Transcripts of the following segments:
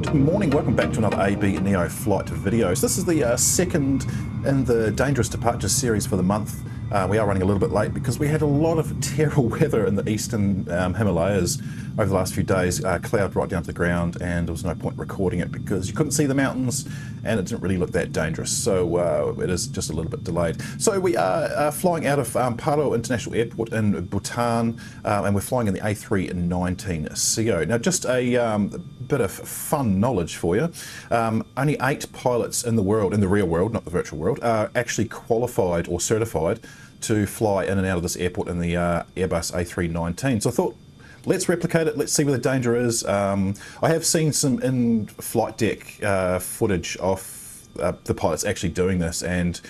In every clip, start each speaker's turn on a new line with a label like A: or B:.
A: Good morning, welcome back to another AB Neo flight videos. This is the second in the Dangerous Departures series for the month. We are running a little bit late because we had a lot of terrible weather in the Eastern Himalayas over the last few days. Cloud right down to the ground, and there was no point recording it because you couldn't see the mountains and it didn't really look that dangerous. So it is just a little bit delayed. So we are flying out of Paro International Airport in Bhutan, and we're flying in the A319 CO. Now, just a bit of fun knowledge for you. Only 8 pilots in the world, in the real world, not the virtual world, are actually qualified or certified to fly in and out of this airport in the Airbus A319. So I thought, let's replicate it, let's see where the danger is. I have seen some in-flight deck footage of the pilots actually doing this, and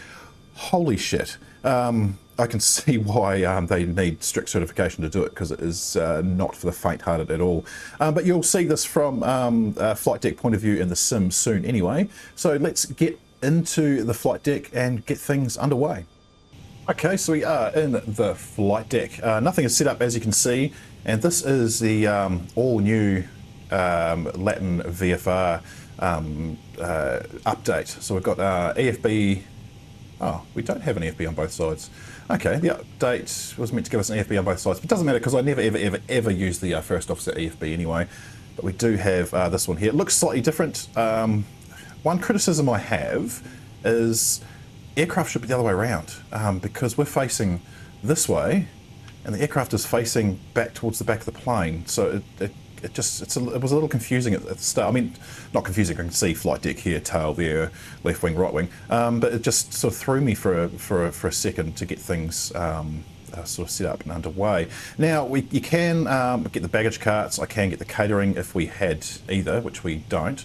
A: holy shit. I can see why they need strict certification to do it, because it is not for the faint-hearted at all. But you'll see this from a flight deck point of view in the sim soon anyway. So let's get into the flight deck and get things underway. Okay, so we are in the flight deck. Nothing is set up, as you can see, and this is the all-new Latin VFR update. So we've got EFB. Oh, we don't have an EFB on both sides. Okay, the update was meant to give us an EFB on both sides, but it doesn't matter because I never, ever use the first officer EFB anyway. But we do have this one here. It looks slightly different. One criticism I have is aircraft should be the other way around, because we're facing this way and the aircraft is facing back towards the back of the plane. So it was a little confusing at the start. I mean, not confusing, I can see flight deck here, tail there, left wing, right wing, but it just sort of threw me for a second to get things sort of set up and underway. Now, you can get the baggage carts, I can get the catering if we had either, which we don't.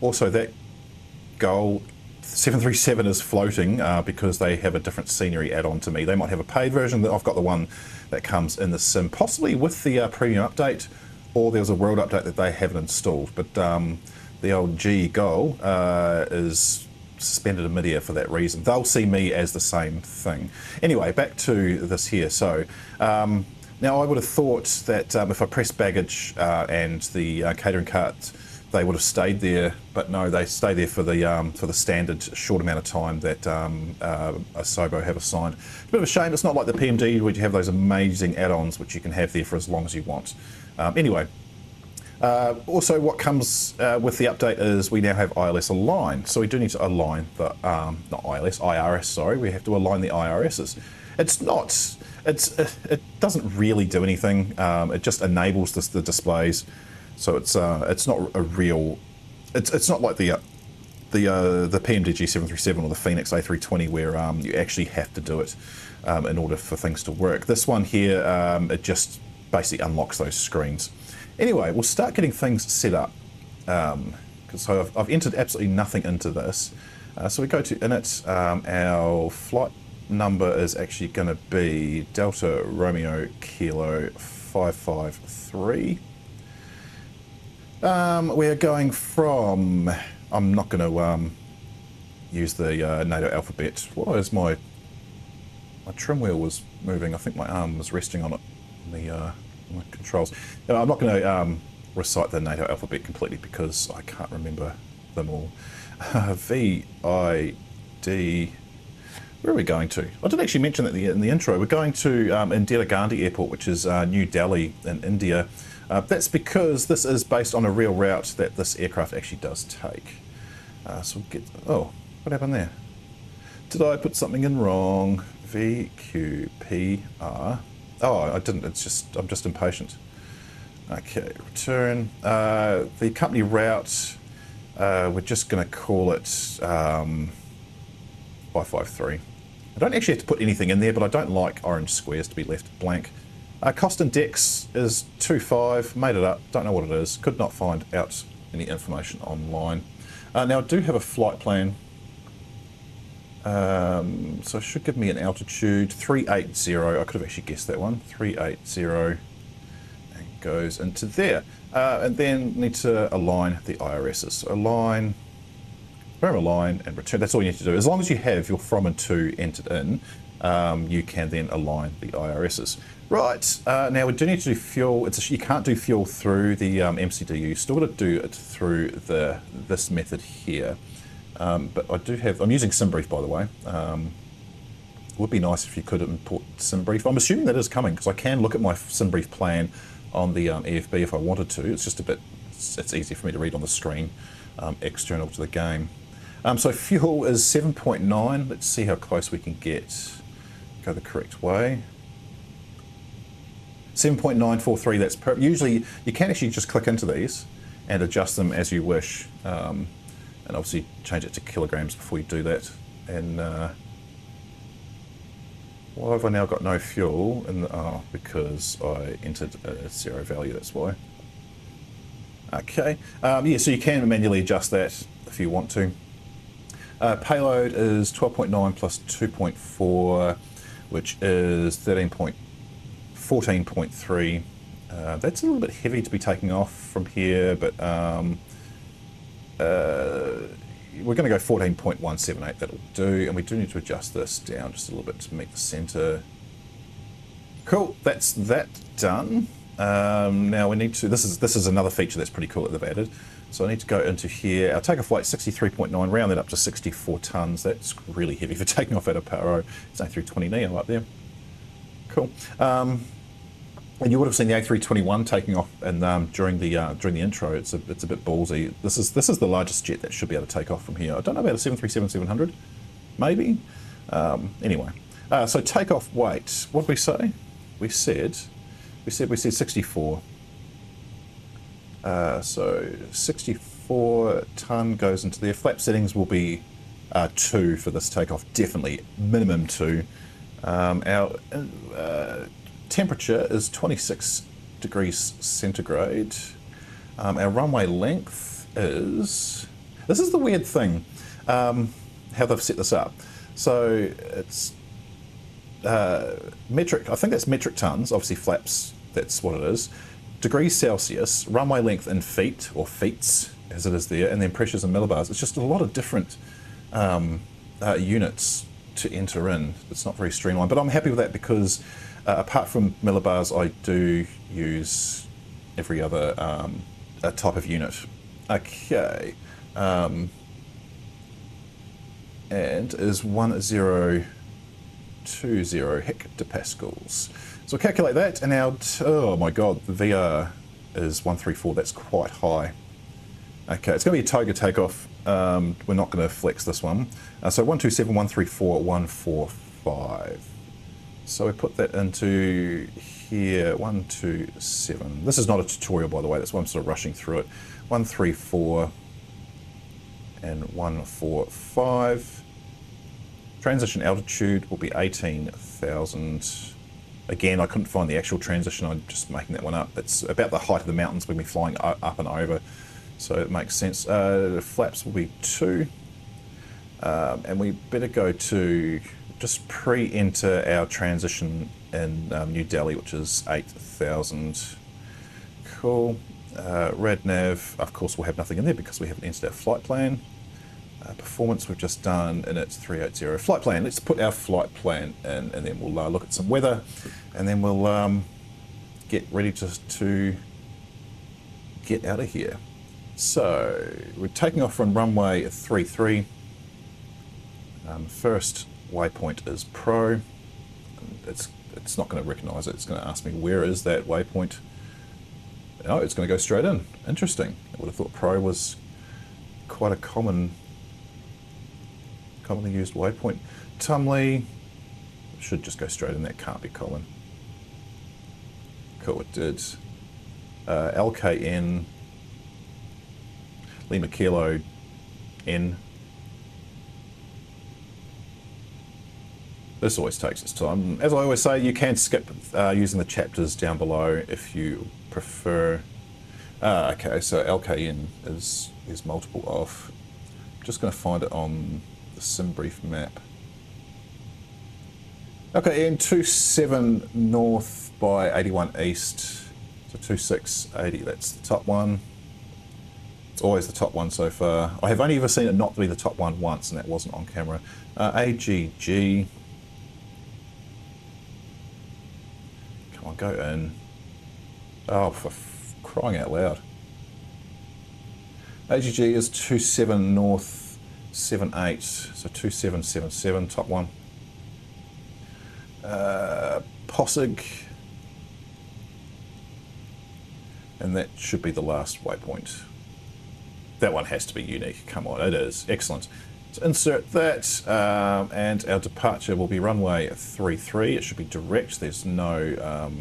A: Also, that goal 737 is floating because they have a different scenery add-on to me. They might have a paid version. I've got the one that comes in the sim, possibly with the premium update, or there's a world update that they haven't installed. But the old G goal is suspended in midair for that reason. They'll see me as the same thing. Anyway, back to this here. So now I would have thought that if I press baggage and the catering cart, they would have stayed there, but no, they stay there for the standard short amount of time that Asobo have assigned. It's a bit of a shame. It's not like the PMD where you have those amazing add-ons which you can have there for as long as you want. Anyway, also what comes with the update is we now have ILS aligned, so we do need to align the not ILS, IRS. Sorry, we have to align the IRSs. It doesn't really do anything. It just enables the displays. So it's not a real, it's not like the PMDG 737 or the Phoenix A320 where you actually have to do it in order for things to work. This one here, it just basically unlocks those screens. Anyway, we'll start getting things set up. So I've entered absolutely nothing into this. So we go to init. Our flight number is actually going to be Delta Romeo Kilo 553. We're going from, I'm not going to use the NATO alphabet. Why is my trim wheel was moving? I think my arm was resting on it, on my controls. I'm not going to recite the NATO alphabet completely because I can't remember them all. VID, where are we going to? I didn't actually mention that in the intro. We're going to Indira Gandhi Airport, which is New Delhi in India. That's because this is based on a real route that this aircraft actually does take. So we'll get, oh, what happened there? Did I put something in wrong? VQPR. Oh, I didn't, I'm just impatient. Okay, return. The company route, we're just gonna call it 553. I don't actually have to put anything in there, but I don't like orange squares to be left blank. Cost and Dex is 25, made it up, don't know what it is, could not find out any information online. Now I do have a flight plan, so it should give me an altitude, 380, I could have actually guessed that one, 380, and goes into there. And then need to align the IRSs. So align, align and return, that's all you need to do. As long as you have your from and to entered in, you can then align the IRSs. Right, now we do need to do fuel. You can't do fuel through the MCDU. You still got to do it through this method here. But I'm using SimBrief, by the way. It would be nice if you could import SimBrief. I'm assuming that is coming because I can look at my SimBrief plan on the EFB if I wanted to. It's just it's easier for me to read on the screen, external to the game. So fuel is 7.9. Let's see how close we can go the correct way. 7.943, that's usually, you can actually just click into these and adjust them as you wish. And obviously change it to kilograms before you do that. And why have I now got no fuel? Because I entered a 0 value, that's why. Okay, yeah, so you can manually adjust that if you want to. Payload is 12.9 plus 2.4, which is 14.3. That's a little bit heavy to be taking off from here, but we're going to go 14.178, that'll do, and we do need to adjust this down just a little bit to meet the center. Cool, that's that done. Now we need to, this is another feature that's pretty cool that they've added. So I need to go into here, our takeoff weight 63.9, round that up to 64 tons. That's really heavy for taking off out of Paro. It's A320neo up there. Cool. And you would have seen the A321 taking off, and during the intro, it's a bit ballsy. This is the largest jet that should be able to take off from here. I don't know about a 737-700, maybe. Anyway, so takeoff weight. What did we say? We said 64. So 64 ton goes into there. Flap settings will be 2 for this takeoff, definitely minimum 2. Our temperature is 26 degrees centigrade. Our runway length is, this is the weird thing, how they've set this up. So it's metric, I think that's metric tons, obviously flaps, that's what it is. Degrees Celsius, runway length in feet, or feets, as it is there, and then pressures in millibars. It's just a lot of different units to enter in. It's not very streamlined, but I'm happy with that because apart from millibars, I do use every other type of unit. Okay, and is 1020 hectopascals. So we'll calculate that, and our, oh my god, the VR is 134, that's quite high. Okay, it's going to be a Toga takeoff. We're not going to flex this one. So 127, 134, 145. So we put that into here, 127. This is not a tutorial, by the way, that's why I'm sort of rushing through it. 134 and 145. Transition altitude will be 18,000. Again, I couldn't find the actual transition, I'm just making that one up. It's about the height of the mountains we'll be flying up and over, so it makes sense. Flaps will be 2. And we better go to just pre-enter our transition in New Delhi, which is 8,000. Cool. RadNav, of course, we'll have nothing in there because we haven't entered our flight plan. Performance we've just done, and it's 380. Flight plan, let's put our flight plan in, and then we'll look at some weather, and then we'll get ready to get out of here. So we're taking off from runway 33. First waypoint is Pro. It's not going to recognise it. It's going to ask me where is that waypoint. Oh, it's going to go straight in. Interesting. I would have thought Pro was quite a commonly used waypoint. Tumley should just go straight in. That can't be common. Cool, it did. LKN Lima Kilo N. This always takes its time. As I always say, you can skip using the chapters down below if you prefer. Okay, so LKN is multiple of. I'm just going to find it on the SimBrief map. Okay, and 27 north by 81 east, so 2680, that's the top one. It's always the top one so far. I have only ever seen it not to be the top one once, and that wasn't on camera. AGG. Come go in. Oh, for crying out loud. AGG is 27 north 78, so 2777, top one. Possig, and that should be the last waypoint. That one has to be unique, come on, it is, excellent. So insert that, and our departure will be runway 33, it should be direct, there's no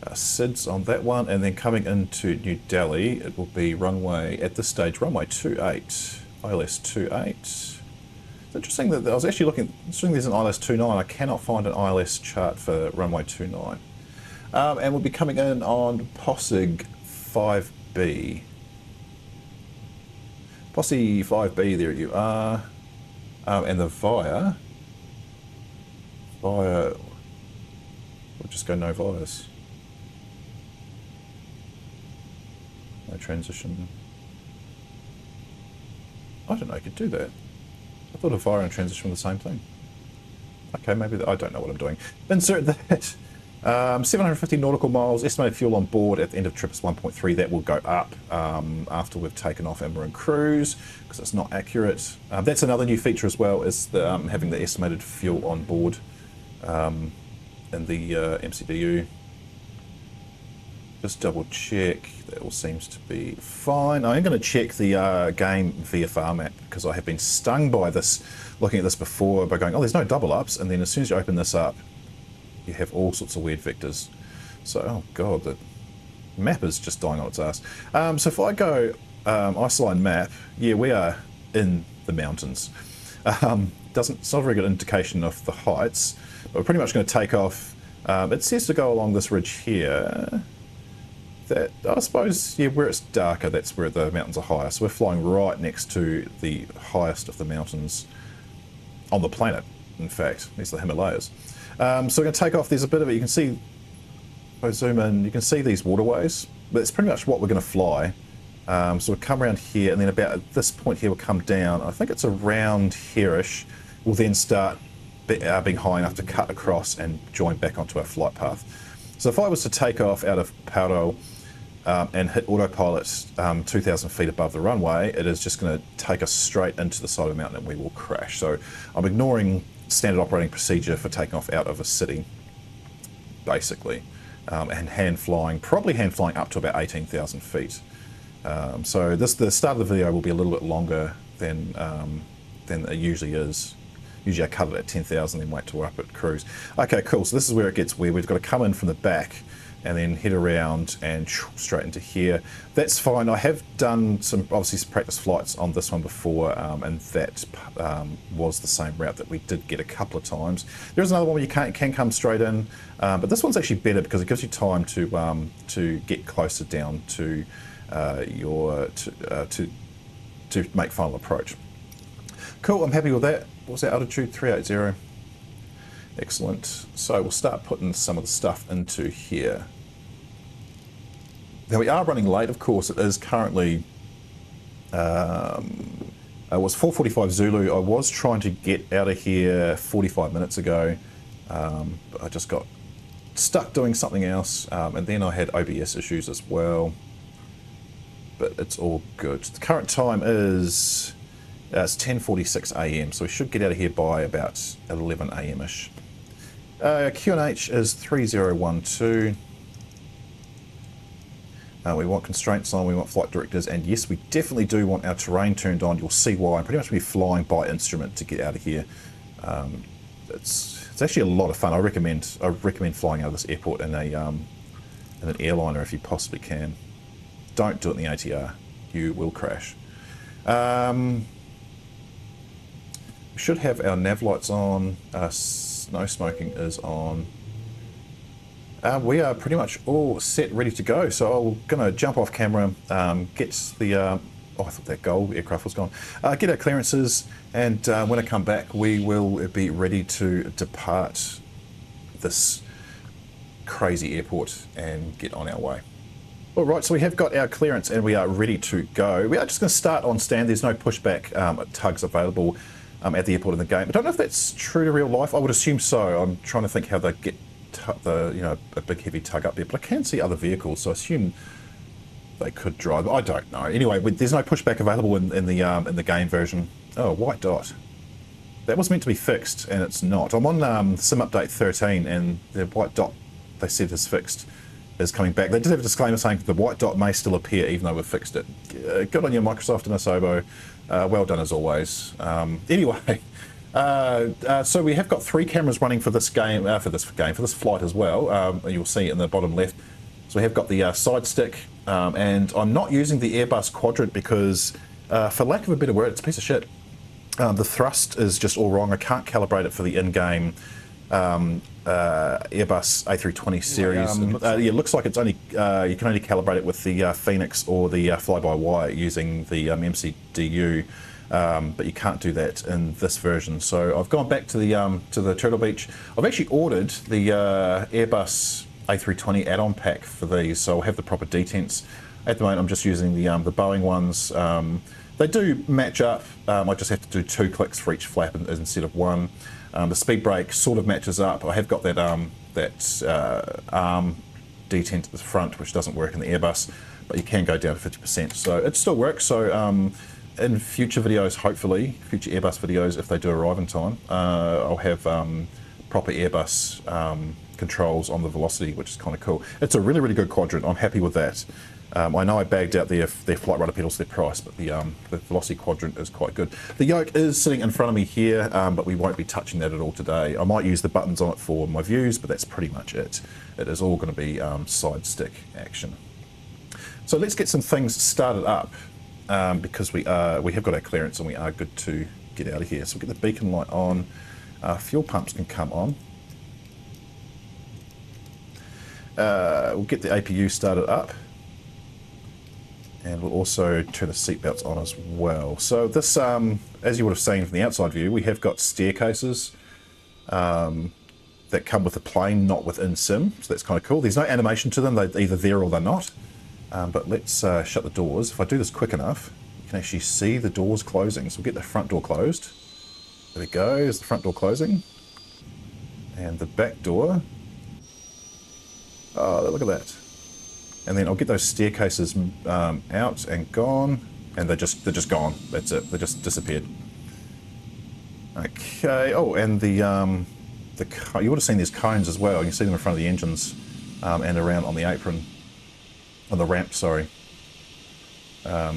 A: SIDS on that one, and then coming into New Delhi, it will be runway, at this stage, runway 28, ILS 28. It's interesting that I was actually looking, there's an ILS 29, I cannot find an ILS chart for runway 29. And we'll be coming in on Possig 5B. Posse 5B, there you are. And the via, we'll just go no vias. No transition. I don't know, I could do that. I thought a via and transition were the same thing. Okay, maybe, I don't know what I'm doing. Insert that. 750 nautical miles, estimated fuel on board at the end of trip is 1.3. That will go up after we've taken off and we're in cruise, because it's not accurate. That's another new feature as well, is the, having the estimated fuel on board in the MCDU. Just double check, that all seems to be fine. I'm going to check the game VFR map, because I have been stung by this, looking at this before, by going, oh, there's no double ups, and then as soon as you open this up, you have all sorts of weird vectors. So, oh god, the map is just dying on its ass. So if I go isoline map, yeah, we are in the mountains. It's not a very good indication of the heights, but we're pretty much going to take off. It says to go along this ridge here. That, I suppose, yeah, where it's darker, that's where the mountains are higher. So we're flying right next to the highest of the mountains on the planet, in fact. These are the Himalayas. So we're going to take off. There's a bit of it. You can see, if I zoom in, you can see these waterways. But it's pretty much what we're going to fly. So we'll come around here, and then about at this point here, we'll come down. I think it's around here-ish. We'll then start being high enough to cut across and join back onto our flight path. So if I was to take off out of Paro and hit autopilot 2,000 feet above the runway, it is just going to take us straight into the side of the mountain and we will crash. So I'm ignoring standard operating procedure for taking off out of a city, basically, and hand flying, probably hand flying up to about 18,000 feet. So the start of the video will be a little bit longer than it usually is. Usually I cut it at 10,000, then wait till we're up at cruise. Okay, cool, so this is where it gets weird. We've got to come in from the back and then head around and straight into here. That's fine. I have done obviously some practice flights on this one before, and that was the same route that we did get a couple of times. There is another one where you can come straight in, but this one's actually better because it gives you time to get closer down to to make final approach. Cool, I'm happy with that. What was that altitude? 380. Excellent. So we'll start putting some of the stuff into here. Now we are running late, of course. It is currently, it was 4:45 Zulu. I was trying to get out of here 45 minutes ago, but I just got stuck doing something else, and then I had OBS issues as well, but it's all good. The current time is, it's 10:46 AM, so we should get out of here by about 11 AM-ish. QNH is 3012. We want constraints on, we want flight directors, and yes, we definitely do want our terrain turned on. You'll see why. I'm pretty much going to be flying by instrument to get out of here. It's actually a lot of fun. I recommend flying out of this airport in an airliner if you possibly can. Don't do it in the ATR. You will crash. We should have our nav lights on. No smoking is on. We are pretty much all set, ready to go. So I'm going to jump off camera, get the, oh, I thought that gold aircraft was gone. Get our clearances, and when I come back, we will be ready to depart this crazy airport and get on our way. All right, so we have got our clearance and we are ready to go. We are just going to start on stand. There's no pushback tugs available at the airport in the game. I don't know if that's true to real life. I would assume so. I'm trying to think how they get a big heavy tug up there, but I can see other vehicles, so I assume they could drive. I don't know. Anyway, there's no pushback available in the game version. Oh, white dot. That was meant to be fixed, and it's not. I'm on Sim Update 13, and the white dot they said is fixed is coming back. They did have a disclaimer saying the white dot may still appear even though we've fixed it. Good on you, Microsoft and Asobo. Well done as always. Anyway, so we have got 3 cameras running for this game, for this flight as well. You'll see in the bottom left. So we have got the side stick, and I'm not using the Airbus quadrant because, for lack of a better word, it's a piece of shit. The thrust is just all wrong. I can't calibrate it for the in-game Airbus A320 series. It looks like it's only you can only calibrate it with the Phoenix or the fly-by-wire using the MCDU, but you can't do that in this version. So I've gone back to the Turtle Beach. I've actually ordered the Airbus A320 add-on pack for these, so I'll have the proper detents. At the moment, I'm just using the Boeing ones. They do match up. I just have to do 2 clicks for each flap instead of 1. The speed brake sort of matches up. I have got that arm detent at the front, which doesn't work in the Airbus, but you can go down to 50%. So it still works. So in future videos, hopefully, future Airbus videos, if they do arrive in time, I'll have proper Airbus controls on the velocity, which is kind of cool. It's a really, really good quadrant. I'm happy with that. I know I bagged out their flight rudder pedals, their price, but the velocity quadrant is quite good. The yoke is sitting in front of me here, but we won't be touching that at all today. I might use the buttons on it for my views, but that's pretty much it. It is all going to be side stick action. So let's get some things started up, because we have got our clearance and we are good to get out of here. So we'll get the beacon light on. Fuel pumps can come on. We'll get the APU started up. And we'll also turn the seatbelts on as well. So this, as you would have seen from the outside view, we have got staircases that come with the plane, not within sim. So that's kind of cool. There's no animation to them. They're either there or they're not. But let's shut the doors. If I do this quick enough, you can actually see the doors closing. So we'll get the front door closed. There we go. There's the front door closing. And the back door. Oh, look at that. And then I'll get those staircases out and gone, and they're just gone. That's it. They just disappeared. Okay. Oh, and the you would have seen these cones as well. You can see them in front of the engines and around on the apron, on the ramp. Sorry. So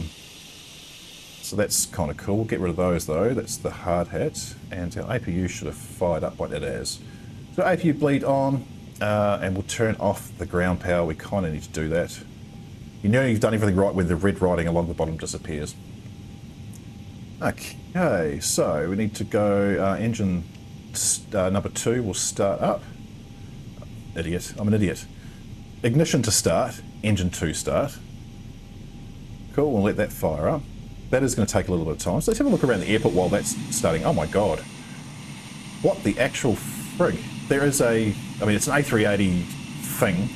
A: that's kind of cool. We'll get rid of those though. That's the hard hat, and our APU should have fired up like it has. So APU bleed on. And we'll turn off the ground power. We kind of need to do that. You know you've done everything right when the red writing along the bottom disappears. Okay, so we need to go engine number 2 will start up. Idiot, I'm an idiot. Ignition to start, engine 2 start. Cool, we'll let that fire up. That is going to take a little bit of time. So let's have a look around the airport while that's starting. Oh my god. What the actual frig? There is a, I mean, it's an A380 thing,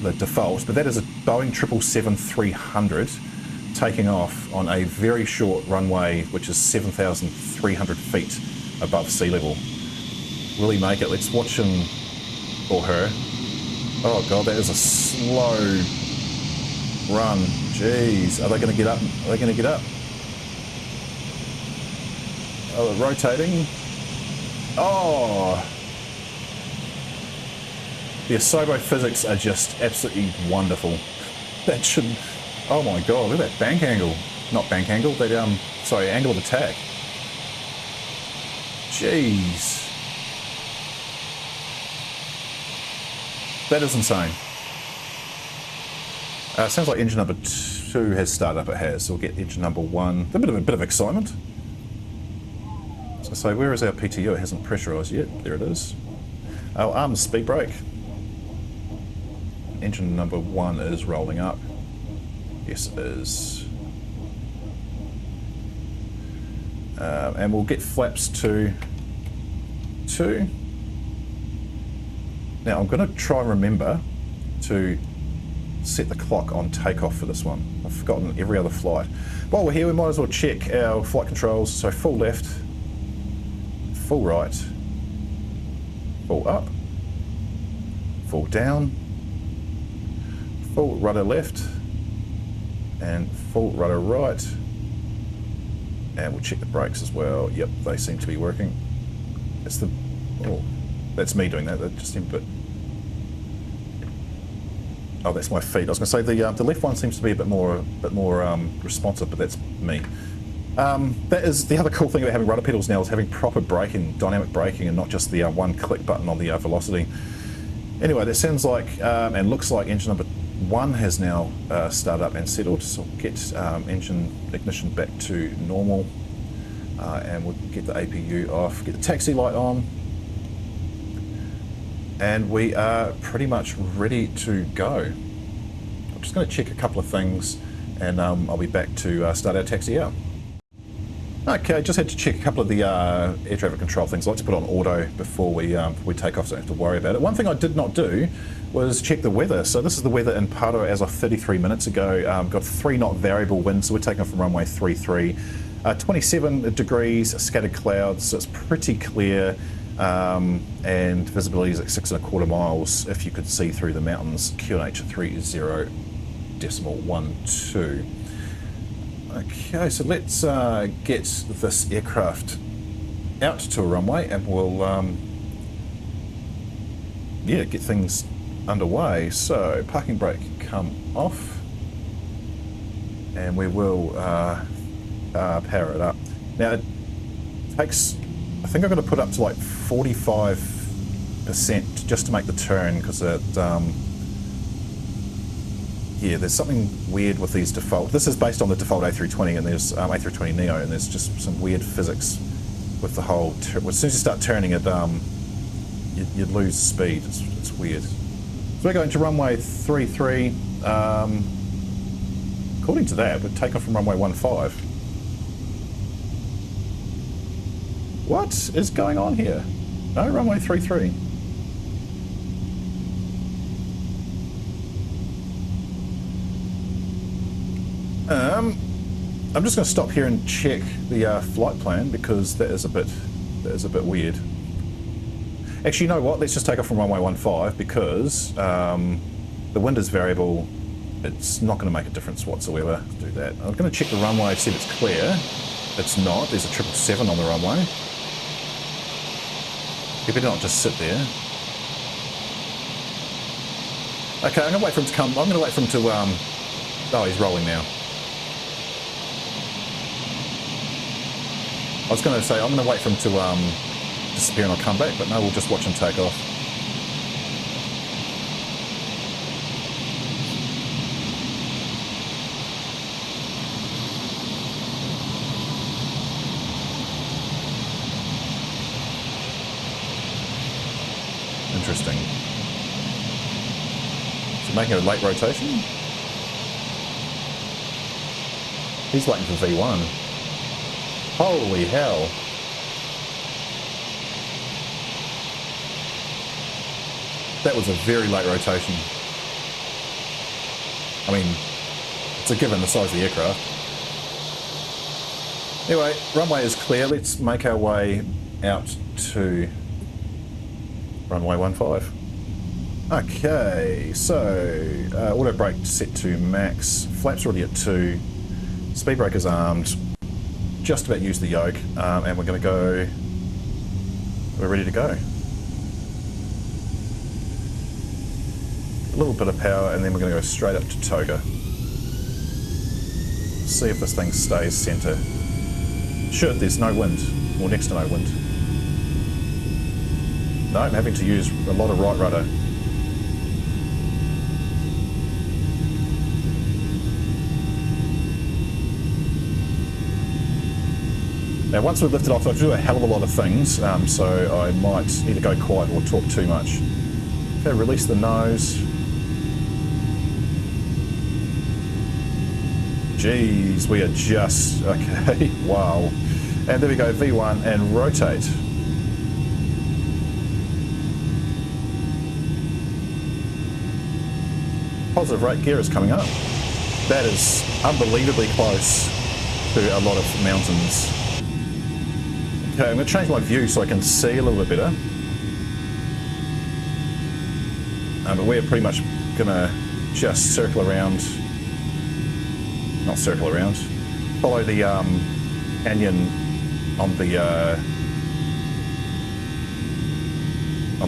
A: the default, but that is a Boeing 777-300 taking off on a very short runway, which is 7,300 feet above sea level. Will he make it? Let's watch him, or her. Oh god, that is a slow run. Jeez, are they going to get up? Are they going to get up? Oh, they're rotating. Oh, the Asobo physics are just absolutely wonderful. That should, oh my god, look at that bank angle. Not bank angle, but sorry, angle of attack. Jeez. That is insane. Sounds like engine number 2 has started up. It has, so we'll get engine number 1. A bit of excitement. So where is our PTU? It hasn't pressurised yet. There it is. Our arms speed brake. Engine number 1 is rolling up. Yes, it is. And we'll get flaps to 2. Now I'm going to try and remember to set the clock on takeoff for this one. I've forgotten every other flight. While we're here, we might as well check our flight controls. So full left, full right, full up, full down, full rudder left, and full rudder right. And we'll check the brakes as well. Yep, they seem to be working. It's the, oh, that's me doing that. That just seemed a bit, oh, that's my feet. I was going to say the left one seems to be a bit more responsive, but that's me. That is the other cool thing about having rudder pedals now, is having proper braking, dynamic braking, and not just the one click button on the velocity. Anyway, that sounds like and looks like engine number 1 has now started up and settled. So we'll get engine ignition back to normal, and we'll get the APU off, get the taxi light on, and we are pretty much ready to go. I'm just going to check a couple of things, and I'll be back to start our taxi out. Okay, just had to check a couple of the air traffic control things. I like to put on auto before we take off, so I don't have to worry about it. One thing I did not do was check the weather. So this is the weather in Paro as of 33 minutes ago. Got 3 knot variable wind, so we're taking off from runway 33. 27 degrees, scattered clouds, so it's pretty clear, and visibility is at 6.25 miles if you could see through the mountains. QNH 30.12. Okay, so let's get this aircraft out to a runway, and we'll yeah, get things underway. So parking brake come off, and we will power it up. Now it takes, I think I'm going to put up to like 45% just to make the turn, because it yeah, there's something weird with these default. This is based on the default A320, and there's A320neo, and there's just some weird physics with the whole. As soon as you start turning it, you lose speed. It's weird. So we're going to runway 33. According to that, we'd take off from runway 15. What is going on here? No, runway 33. I'm just going to stop here and check the flight plan, because that is a bit weird. Actually, you know what? Let's just take off from runway 15, because the wind is variable. It's not going to make a difference whatsoever to do that. I'm going to check the runway, see if it's clear. It's not. There's a 777 on the runway. You better not just sit there. Okay, I'm going to wait for him to come. I'm going to wait for him to. Oh, he's rolling now. I was going to say I'm going to wait for him to disappear and I'll come back, but no, we'll just watch him take off. Interesting. So making a late rotation? He's waiting for V1. Holy hell. That was a very late rotation. I mean, it's a given the size of the aircraft. Anyway, runway is clear. Let's make our way out to runway 15. Okay, so auto brake set to max. Flaps already at 2. Speed brake is armed. Just about use the yoke, and we're going to go. We're ready to go. A little bit of power, and then we're going to go straight up to Toga. See if this thing stays centre. Should. There's no wind, or next to no wind. No, I'm having to use a lot of right rudder. Now once we've lifted off, I do a hell of a lot of things, so I might either go quiet or talk too much. Okay, release the nose. Jeez, we are just, okay, wow. And there we go, V1 and rotate. Positive rate gear is coming up. That is unbelievably close to a lot of mountains. Okay, I'm going to change my view so I can see a little bit better. But we're pretty much gonna just circle around, not circle around, follow the canyon on the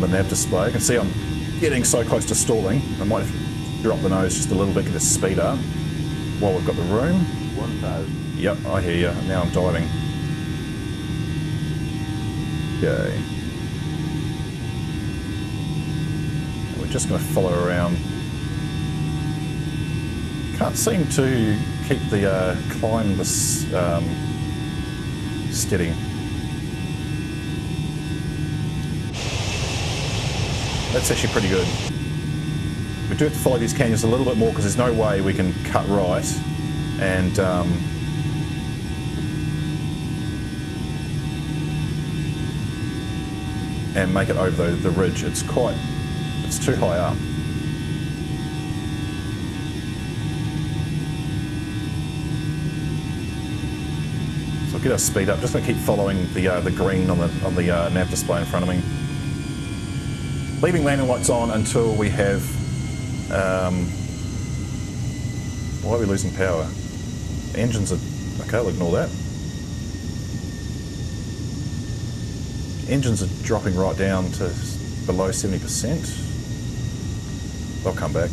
A: nav display. You can see I'm getting so close to stalling. I might drop the nose just a little bit, get the speed up while we've got the room.
B: 1,000.
A: Yep, I hear you. Now I'm diving. Okay. We're just going to follow around. Can't seem to keep the climb this steady. That's actually pretty good. We do have to follow these canyons a little bit more because there's no way we can cut right and make it over the ridge. It's too high up. So I'll get our speed up. Just going to keep following the green on the nav display in front of me. Leaving landing lights on until we have. Why are we losing power? Engines are okay. I'll ignore that. Engines are dropping right down to below 70%. They'll come back.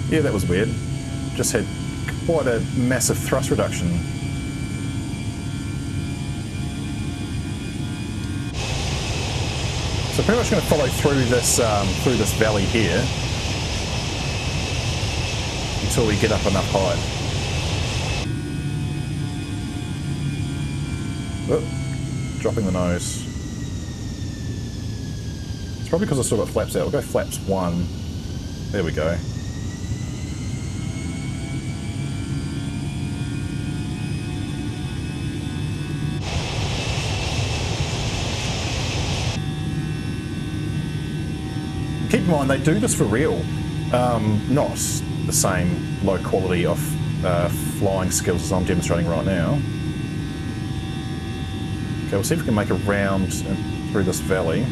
A: Yeah, that was weird. Just had quite a massive thrust reduction. So pretty much going to follow through this valley here until we get up enough height. Oop, dropping the nose. It's probably because I still got flaps out. We'll go flaps 1. There we go. Keep in mind, they do this for real. Not the same low quality of flying skills as I'm demonstrating right now. Okay, we'll see if we can make a round through this valley.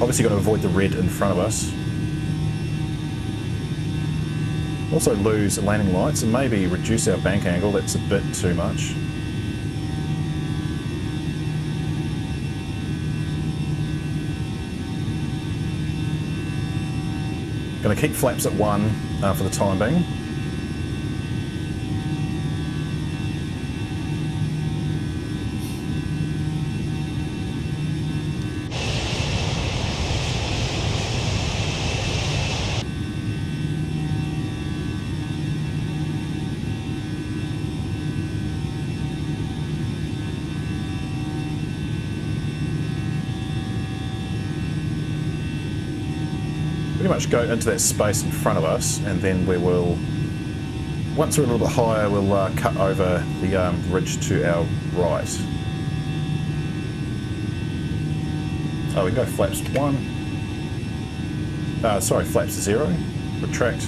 A: Obviously got to avoid the red in front of us. Also lose landing lights and maybe reduce our bank angle. That's a bit too much. Going to keep flaps at 1 for the time being. Pretty much go into that space in front of us, and then we will, once we're a little bit higher, we'll cut over the ridge to our right. Oh, we can go flaps 1. Sorry, flaps 0. Retract.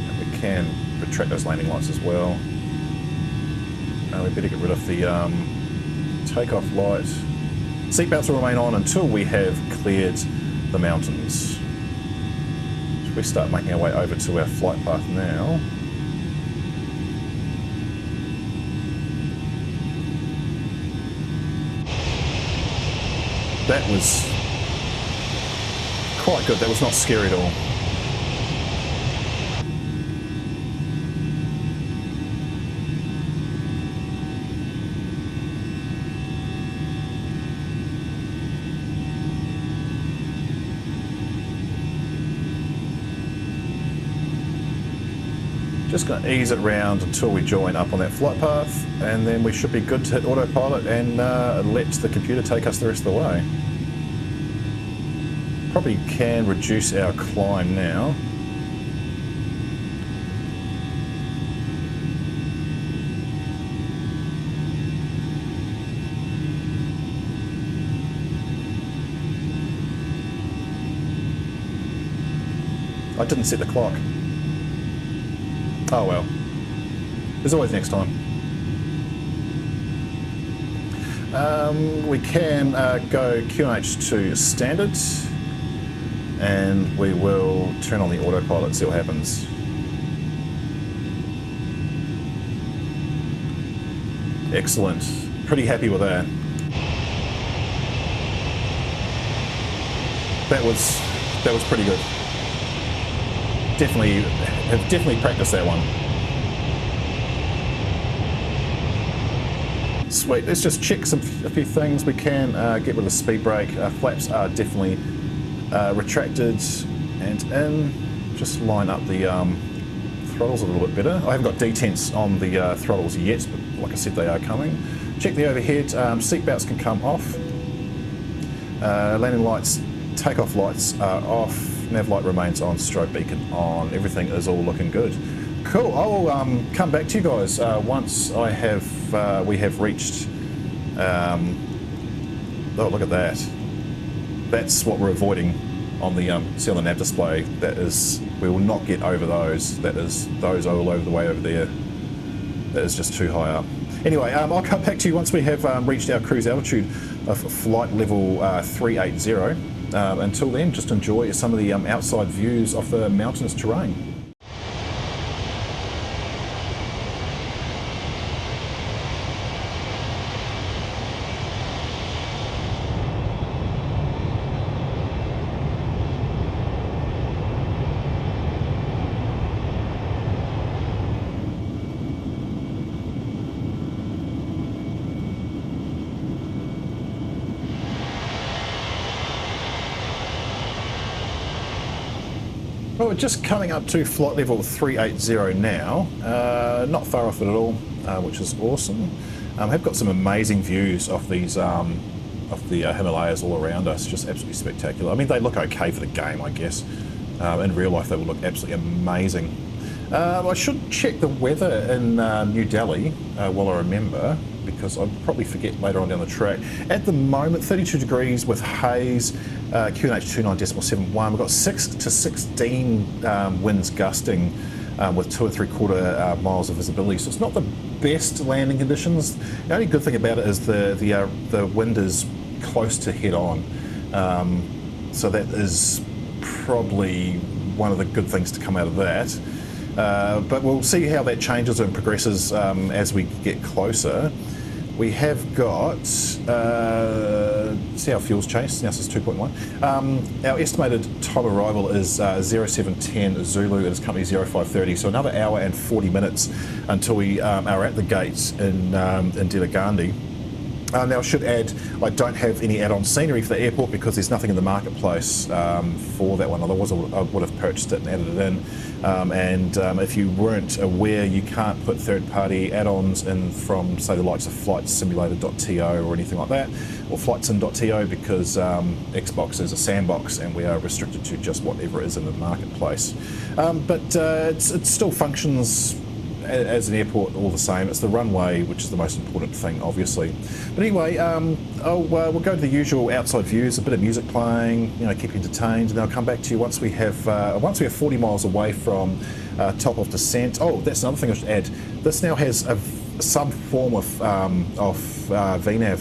A: And we can retract those landing lights as well. We better get rid of the takeoff light. Seatbelts will remain on until we have cleared the mountains. So we start making our way over to our flight path now. That was quite good. That was not scary at all. Just going to ease it round until we join up on that flight path, and then we should be good to hit autopilot and let the computer take us the rest of the way. Probably can reduce our climb now. I didn't set the clock. Oh well. There's always next time. We can go QNH to standard, and we will turn on the autopilot, see what happens. Excellent. Pretty happy with that. That was pretty good. Have definitely practiced that one. Sweet. Let's just check a few things. We can get rid of the speed brake. Flaps are definitely retracted and in. Just line up the throttles a little bit better. I haven't got detents on the throttles yet, but like I said, they are coming. Check the overhead. Seat belts can come off. Landing lights, takeoff lights are off. Nav light remains on. Strobe beacon on. Everything is all looking good. Cool. I will come back to you guys once we have reached. Oh, look at that. That's what we're avoiding on the see on the nav display. That is, we will not get over those. That is those all over the way over there. That is just too high up. Anyway, I'll come back to you once we have reached our cruise altitude of flight level 380. Until then, just enjoy some of the outside views of the mountainous terrain. Well, we're just coming up to flight level 380 now, not far off it at all, which is awesome. Have got some amazing views of these, of the Himalayas all around us, just absolutely spectacular. I mean, they look okay for the game, I guess. In real life, they will look absolutely amazing. I should check the weather in New Delhi while I remember, because I'll probably forget later on down the track. At the moment, 32 degrees with haze, QNH 29.71. We've got 6 to 16 winds gusting with 2 3/4 miles of visibility. So it's not the best landing conditions. The only good thing about it is the wind is close to head on. So that is probably one of the good things to come out of that. But we'll see how that changes and progresses as we get closer. We have got, see our fuel's changed, now it's 2.1. Our estimated time arrival is 0710 Zulu, and it's company 0530, so another hour and 40 minutes until we are at the gates in Indira Gandhi. Now I should add, I don't have any add-on scenery for the airport because there's nothing in the marketplace for that one. Otherwise I would have purchased it and added it in. If you weren't aware, you can't put third-party add-ons in from, say, the likes of flightsimulator.to or anything like that, or flightsim.to, because Xbox is a sandbox and we are restricted to just whatever is in the marketplace. It still functions as an airport all the same. It's the runway which is the most important thing, obviously. But anyway, we'll go to the usual outside views, a bit of music playing, you know, keep you entertained, and I'll come back to you once we have 40 miles away from top of descent. Oh, that's another thing I should add. This now has some form of VNAV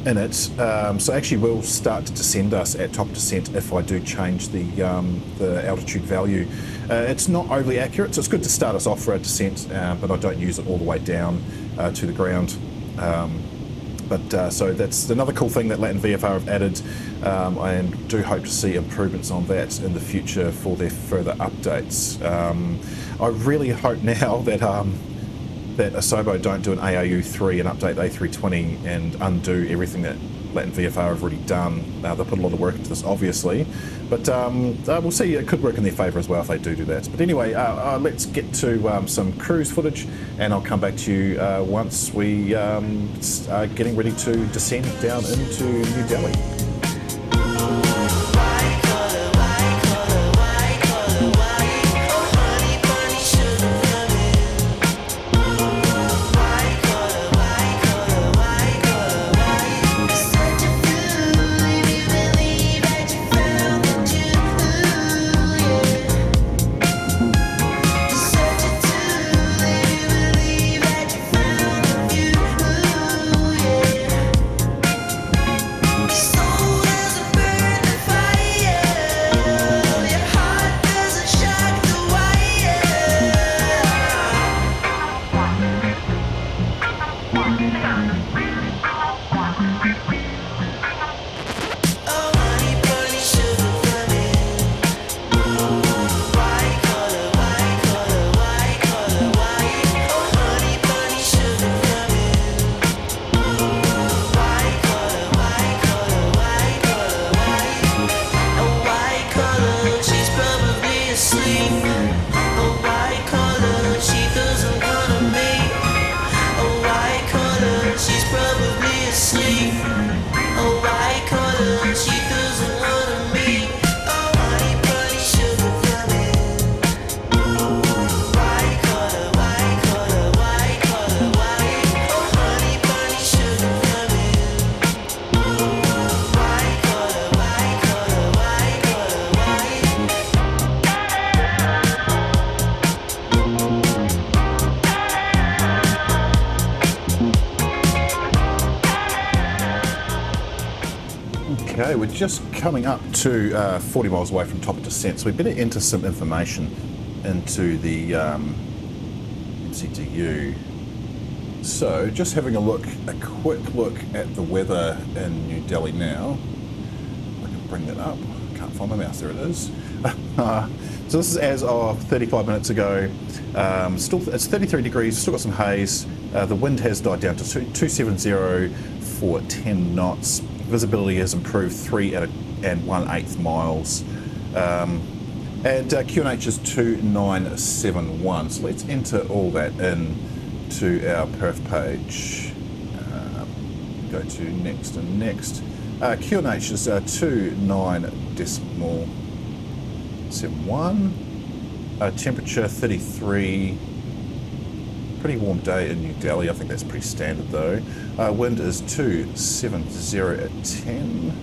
A: in it, so actually will start to descend us at top descent if I do change the altitude value. It's not overly accurate, so it's good to start us off for our descent, but I don't use it all the way down to the ground. So that's another cool thing that Latin VFR have added, and do hope to see improvements on that in the future for their further updates. I really hope now that that Asobo don't do an AAU3 and update the A320 and undo everything that Latin VFR have already done. They'll put a lot of work into this, obviously, but we'll see. It could work in their favour as well if they do that. But anyway, let's get to some cruise footage, and I'll come back to you once we are getting ready to descend down into New Delhi. Okay, we're just coming up to 40 miles away from top of descent, so we better enter some information into the MCTU. So, just having a quick look at the weather in New Delhi now. I can bring that up. Can't find my mouse. There it is. So this is as of 35 minutes ago. It's 33 degrees. Still got some haze. The wind has died down to 270 for 10 knots. Visibility has improved 3 1/8 miles. And QNH is 2971. So let's enter all that in to our perf page. Go to next and next. QNH is 29.71. Temperature 33. Pretty warm day in New Delhi. I think that's pretty standard though. Wind is 270 at 10.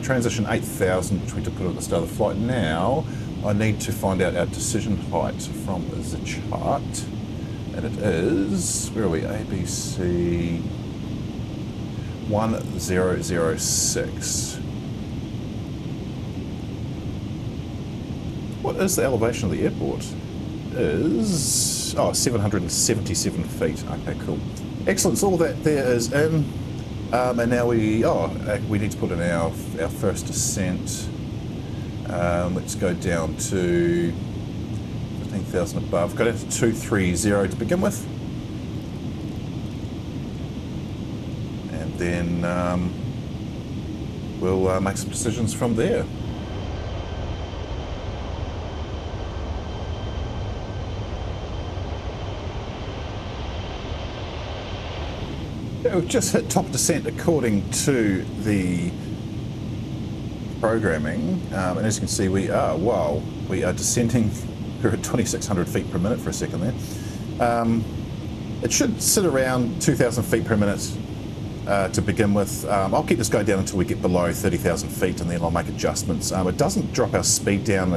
A: Transition 8000, which we did put at the start of the flight. Now I need to find out our decision height from the chart, and it is, where are we? ABC 1006. What is the elevation of the airport? Is 777 feet. Okay, cool, excellent. So all that there is in, and now we need to put in our first descent. Let's go down to 15,000 above. Go down to 230 to begin with, and then we'll make some decisions from there. We've just hit top descent according to the programming, and as you can see, we are descending. We're at 2,600 feet per minute for a second there. It should sit around 2,000 feet per minute to begin with. I'll keep this going down until we get below 30,000 feet, and then I'll make adjustments. It doesn't drop our speed down.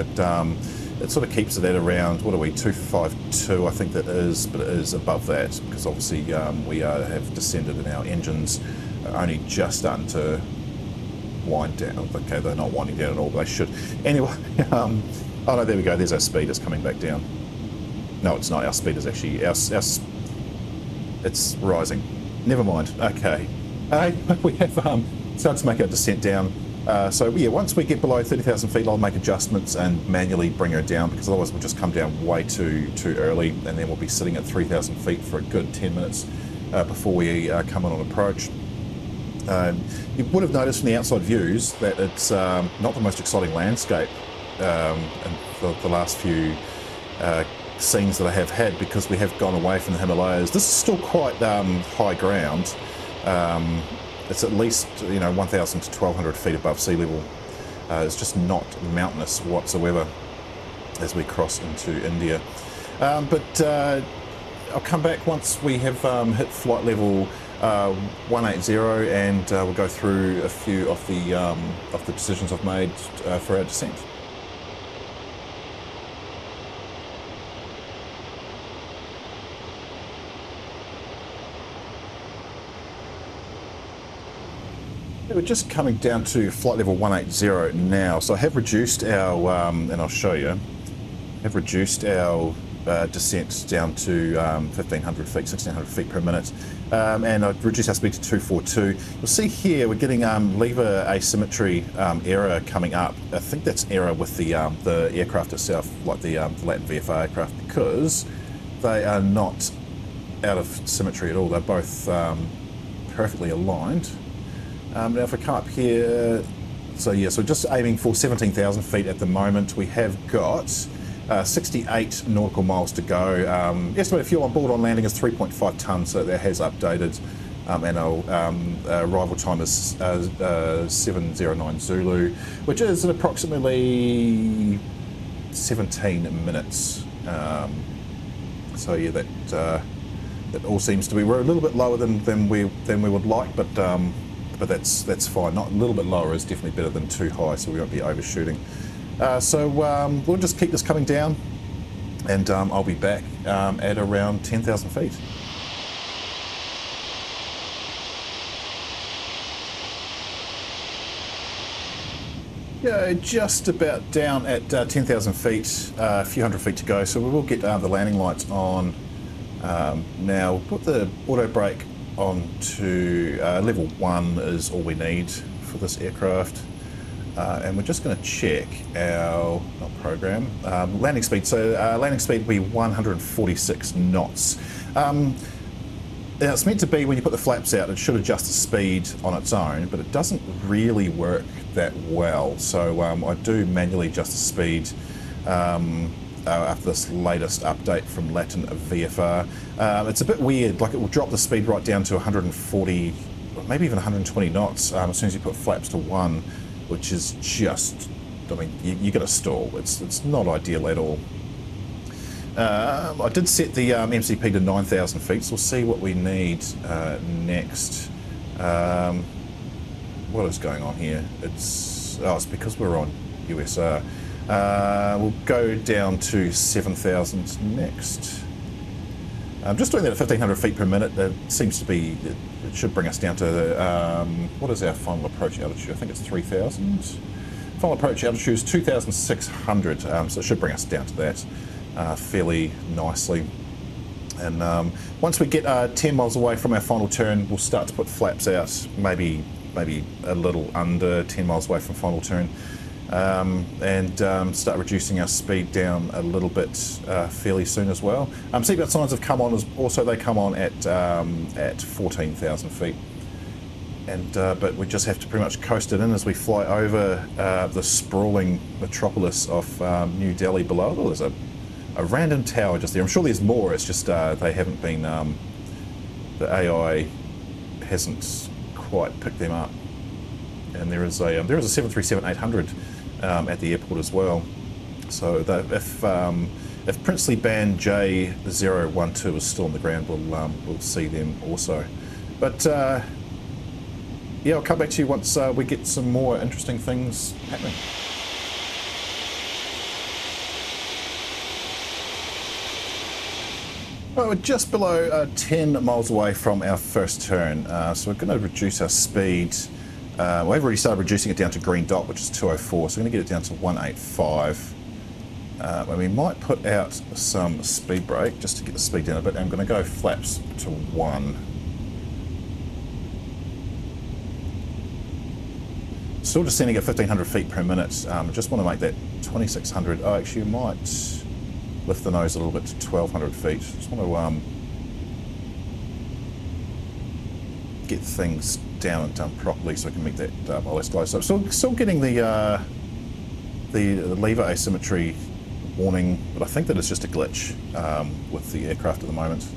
A: It sort of keeps it at around, what are we, 252, I think that is, but it is above that because obviously we have descended and our engines are only just starting to wind down. Okay, they're not winding down at all, but they should. Anyway, oh no, there we go, there's our speed, it's coming back down. No, it's not, our speed is actually, it's rising. Never mind, okay. We have started to make our descent down. So yeah, once we get below 30,000 feet, I'll make adjustments and manually bring her down, because otherwise we'll just come down way too early, and then we'll be sitting at 3,000 feet for a good 10 minutes before we come in on approach. You would have noticed from the outside views that it's not the most exciting landscape in the last few scenes that I have had, because we have gone away from the Himalayas. This is still quite high ground. It's at least 1,000 to 1,200 feet above sea level. It's just not mountainous whatsoever as we cross into India. But I'll come back once we have hit flight level 180, and we'll go through a few of the decisions I've made for our descent. We're just coming down to flight level 180 now, so I have reduced our, and I'll show you, descent down to 1,500 feet, 1,600 feet per minute, and I've reduced our speed to 242. You'll see here we're getting lever asymmetry error coming up. I think that's error with the aircraft itself, like the Latin VFR aircraft, because they are not out of symmetry at all. They're both perfectly aligned. Now if I come up here, so just aiming for 17,000 feet at the moment. We have got 68 nautical miles to go. Estimated fuel on board on landing is 3.5 tonnes, so that has updated. And our arrival time is 709 Zulu, which is at approximately 17 minutes. So yeah, that all seems to be, we're a little bit lower than we would like, but that's fine. Not a little bit lower is definitely better than too high, so we won't be overshooting. So we'll just keep this coming down, and I'll be back at around 10,000 feet. go just about down at 10,000 feet, a few hundred feet to go, so we will get the landing lights on. Now we'll put the auto brake on to level 1 is all we need for this aircraft. And we're just going to check our landing speed. So landing speed will be 146 knots. Now it's meant to be when you put the flaps out, it should adjust the speed on its own, but it doesn't really work that well. So I do manually adjust the speed after this latest update from Latin VFR. It's a bit weird, like it will drop the speed right down to 140, maybe even 120 knots as soon as you put flaps to 1, which is just, I mean, you're going to stall. It's not ideal at all. I did set the MCP to 9,000 feet, so we'll see what we need next. What is going on here? It's because we're on USR. We'll go down to 7,000 next. I'm just doing that at 1,500 feet per minute. That seems to be, it should bring us down to, what is our final approach altitude? I think it's 3,000. Final approach altitude is 2,600, so it should bring us down to that fairly nicely. And once we get 10 miles away from our final turn, we'll start to put flaps out, maybe a little under 10 miles away from final turn, and start reducing our speed down a little bit fairly soon as well. Seatbelt signs have come on, also they come on at 14,000 feet. And but we just have to pretty much coast it in as we fly over the sprawling metropolis of New Delhi below. Oh, there's a random tower just there. I'm sure there's more, it's just they haven't been, the AI hasn't quite picked them up. And there is a 737-800 at the airport as well. So that if Princely Band J012 is still on the ground, we'll see them also. But yeah, I'll come back to you once we get some more interesting things happening. Well, we're just below 10 miles away from our first turn, so we're going to reduce our speed. We've already started reducing it down to green dot, which is 204, so we're going to get it down to 185. And we might put out some speed brake just to get the speed down a bit. I'm going to go flaps to 1. Still descending at 1,500 feet per minute. I just want to make that 2,600. Oh, actually, you might lift the nose a little bit to 1,200 feet. Just want to get things down and done properly so I can meet that LS glide. So I'm still getting the lever asymmetry warning, but I think that it's just a glitch with the aircraft at the moment.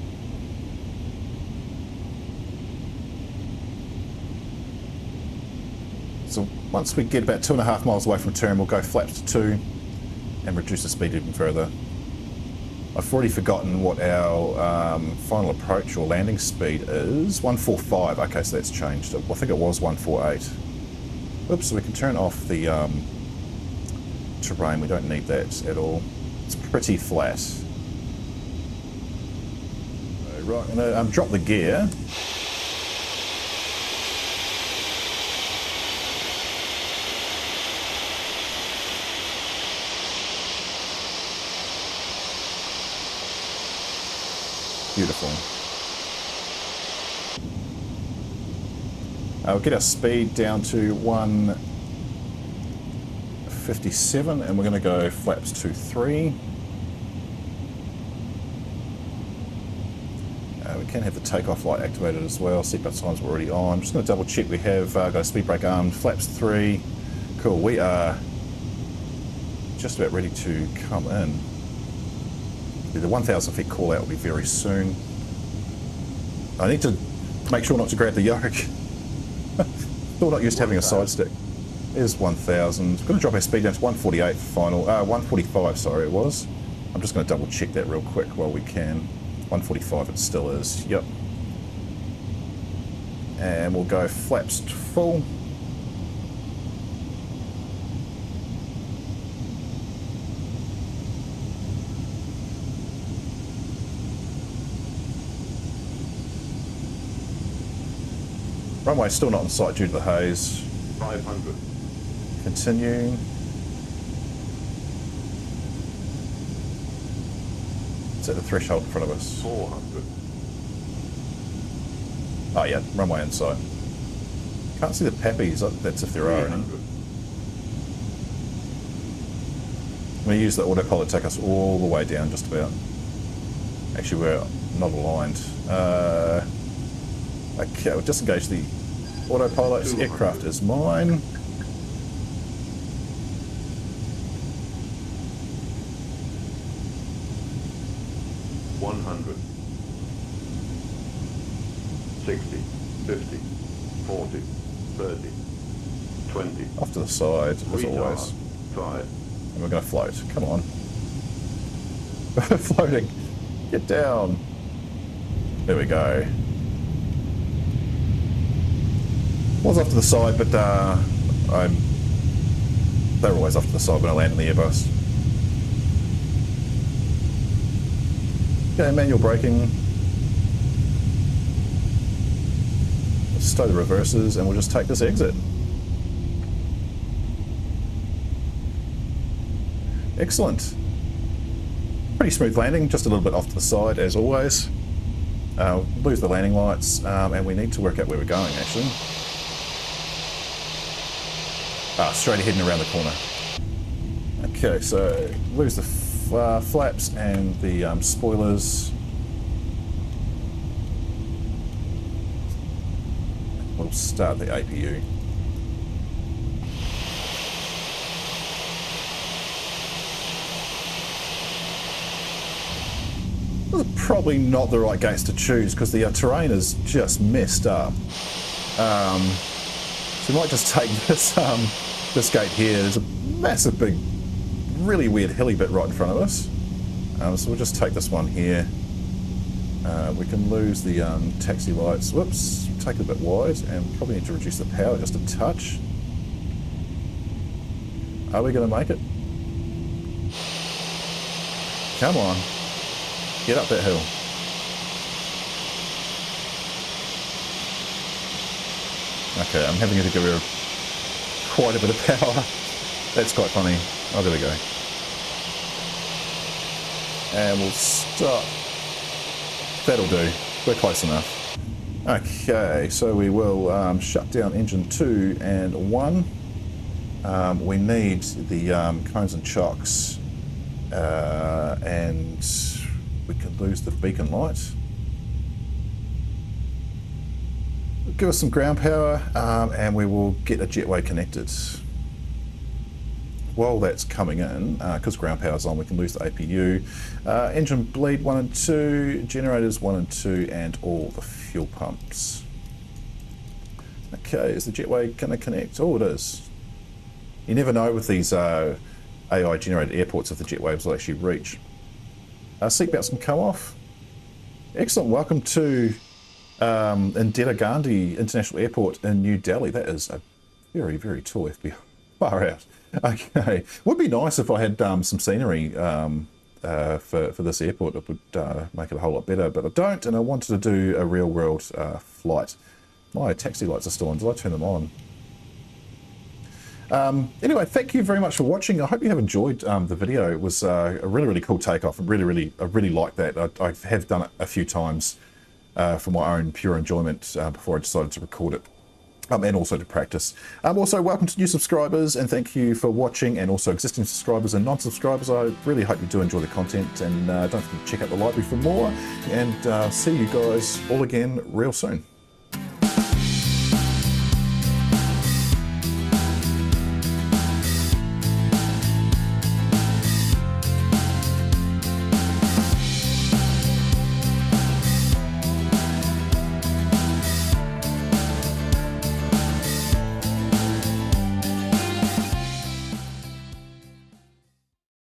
A: So once we get about 2.5 miles away from turn, we'll go flaps to 2 and reduce the speed even further. I've already forgotten what our final approach or landing speed is. 145. Okay, so that's changed. I think it was 148. Oops, so we can turn off the terrain. We don't need that at all. It's pretty flat. So, right, I'm going to drop the gear. Beautiful. We'll get our speed down to 157 and we're going to go flaps to 3. We can have the takeoff light activated as well. Seatbelt signs were already on. I'm just going to double check we have got a speed brake armed. Flaps 3. Cool, we are just about ready to come in. The 1,000 feet call out will be very soon. I need to make sure not to grab the yoke. Still not used to having a side stick. There's 1,000. We're going to drop our speed down to 148 final. 145, sorry, it was. I'm just going to double check that real quick while we can. 145 it still is, yep. And we'll go flaps to full. Runway still not in sight due to the haze.
B: 500.
A: Continue. It's at the threshold in front of us.
B: 400.
A: Oh yeah, runway in sight. Can't see the pappies, that's if there are any.
B: 300.
A: I'm going to use the autopilot to take us all the way down just about. Actually, we're not aligned. Okay, we'll disengage the autopilot. This aircraft is mine.
B: $100, 60, 50, 40, 30, 20.
A: Off to the side, as always.
B: 5.
A: And we're going to float. Come on. Floating. Get down. There we go. Was off to the side, but they're always off to the side when I land in the Airbus. Okay, manual braking. Let's stow the reverses and we'll just take this exit. Excellent. Pretty smooth landing, just a little bit off to the side as always. Lose the landing lights, and we need to work out where we're going actually. Straight ahead and around the corner. Okay, so lose the flaps and the spoilers. We'll start the APU. This is probably not the right gates to choose because the terrain is just messed up. So we might just take this this gate here. There's a massive big, really weird hilly bit right in front of us. So we'll just take this one here. We can lose the taxi lights. Whoops, take it a bit wide and probably need to reduce the power just a touch. Are we going to make it? Come on. Get up that hill. Okay, I'm having to give her quite a bit of power. That's quite funny. Oh, there we go. And we'll stop. That'll do. We're close enough. Okay, so we will shut down engine 2 and 1. We need the cones and chocks, and we can lose the beacon light. Give us some ground power, and we will get a jetway connected. While that's coming in, because ground power's on, we can lose the APU. Engine bleed 1 and 2, generators 1 and 2, and all the fuel pumps. Okay, is the jetway going to connect? Oh, it is. You never know with these AI-generated airports if the jet waves will actually reach. Seatbelts can come off. Excellent. Welcome to Indira Gandhi International Airport in New Delhi. That is a very, very tall FBI. Far out. Okay. Would be nice if I had some scenery for this airport. It would make it a whole lot better, but I don't, and I wanted to do a real-world flight. My taxi lights are still on. Did I turn them on? Anyway, thank you very much for watching. I hope you have enjoyed the video. It was a really, really cool takeoff. I really like that. I have done it a few times for my own pure enjoyment before I decided to record it. And also to practice. Also, welcome to new subscribers, and thank you for watching, and also existing subscribers and non-subscribers. I really hope you do enjoy the content, and don't forget to check out the library for more, and see you guys all again real soon.